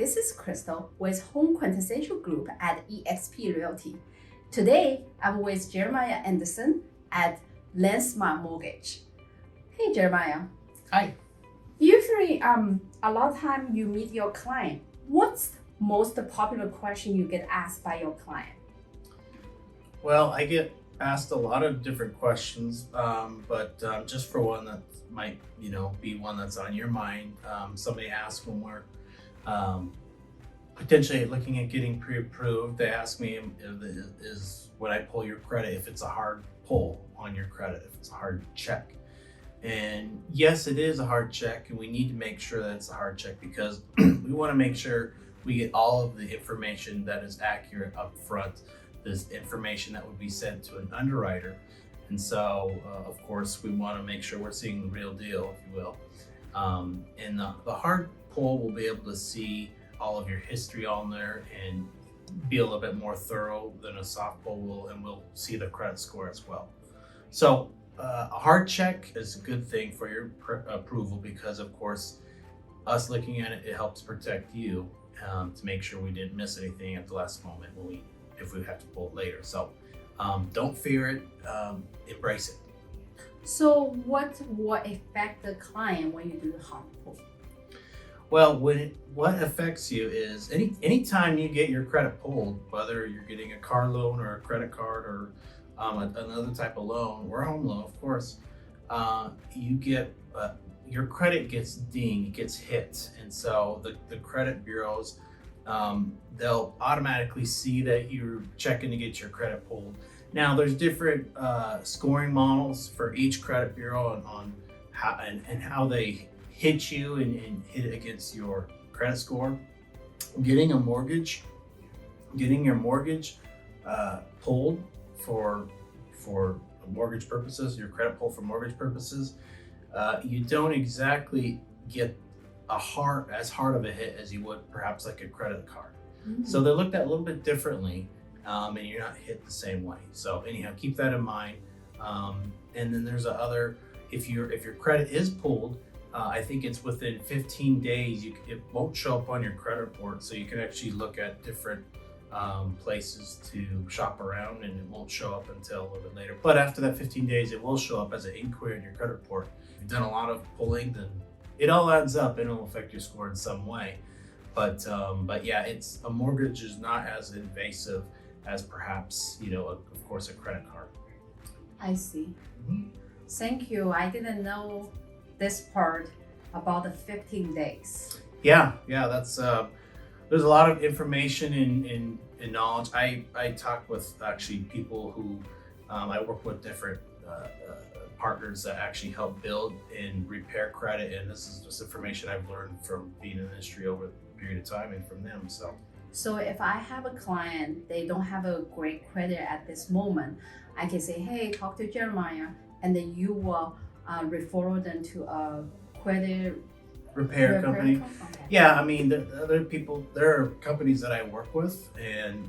this is Crystal with Home Quintessential Group at eXp Realty. Today, I'm with Jeremiah Anderson at Landsmart Mortgage. Hey, Jeremiah. Hi. Usually, a lot of time you meet your client. What's most popular question you get asked by your client? Well, I get asked a lot of different questions, but just for one that might, be one that's on your mind. Somebody asked when we're potentially looking at getting pre-approved. They ask me, is when I pull your credit, if it's a hard pull on your credit, if it's a hard check. And yes, it is a hard check, and we need to make sure that it's a hard check because we want to make sure we get all of the information that is accurate up front. This information that would be sent to an underwriter. And so, of course, we want to make sure we're seeing the real deal, if you will. And the hard pull will be able to see all of your history on there and be a little bit more thorough than a soft pull will, and we'll see the credit score as well. So a hard check is a good thing for your approval because, of course, us looking at it, it helps protect you to make sure we didn't miss anything at the last moment if we have to pull it later. So don't fear it, embrace it. So what will affect the client when you do the hard pull? Well, what affects you is anytime you get your credit pulled, whether you're getting a car loan or a credit card or another type of loan or a home loan, of course, you get your credit gets dinged, it gets hit, and so the credit bureaus, they'll automatically see that you're checking to get your credit pulled. Now, there's different scoring models for each credit bureau on how and how they hit you and hit it against your credit score. Getting your mortgage pulled for mortgage purposes, your credit pulled for mortgage purposes, you don't exactly get as hard of a hit as you would perhaps like a credit card. Mm-hmm. So they're looked at a little bit differently, and you're not hit the same way. So anyhow, keep that in mind. And then there's if your credit is pulled, I think it's within 15 days. It won't show up on your credit report, so you can actually look at different places to shop around, and it won't show up until a little bit later. But after that 15 days, it will show up as an inquiry on your credit report. If you've done a lot of pulling, then it all adds up and it'll affect your score in some way. But yeah, a mortgage is not as invasive as perhaps, of course, a credit card. I see. Mm-hmm. Thank you. I didn't know this part about the 15 days. Yeah, that's there's a lot of information and knowledge. I talk with actually people who I work with different partners that actually help build and repair credit, and this is just information I've learned from being in the industry over a period of time and from them. So if I have a client, they don't have a great credit at this moment, I can say, hey, talk to Jeremiah, and then you will refer them to a credit repair company. Okay. Yeah, I mean, there are companies that I work with, and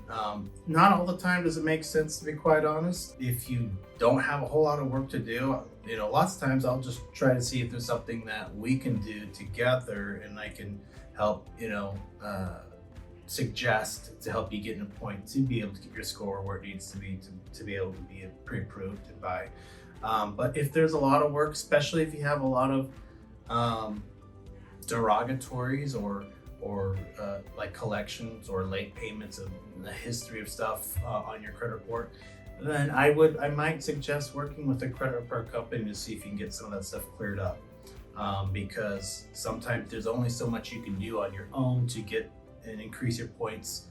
not all the time does it make sense, to be quite honest. If you don't have a whole lot of work to do, lots of times I'll just try to see if there's something that we can do together, and I can help, suggest to help you get in a point to be able to get your score where it needs to be to be able to be pre-approved and buy. But if there's a lot of work, especially if you have a lot of derogatories or like collections or late payments and the history of stuff on your credit report, then I might suggest working with a credit repair company to see if you can get some of that stuff cleared up, because sometimes there's only so much you can do on your own to get and increase your points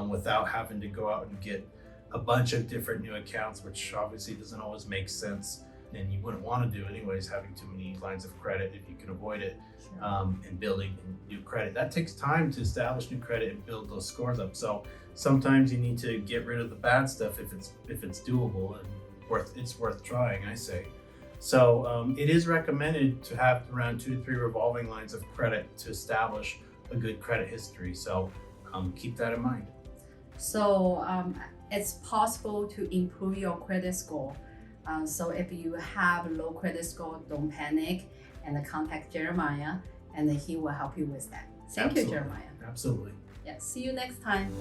without having to go out and get a bunch of different new accounts, which obviously doesn't always make sense, and you wouldn't want to do anyways, having too many lines of credit if you can avoid it. Sure. And building new credit, that takes time to establish new credit and build those scores up. So sometimes you need to get rid of the bad stuff if it's doable and it's worth trying, I say. So it is recommended to have around 2 to 3 revolving lines of credit to establish a good credit history. So keep that in mind. So it's possible to improve your credit score. So if you have low credit score, don't panic and contact Jeremiah, and he will help you with that. Thank you, Absolutely. Jeremiah. Absolutely. Yeah, see you next time.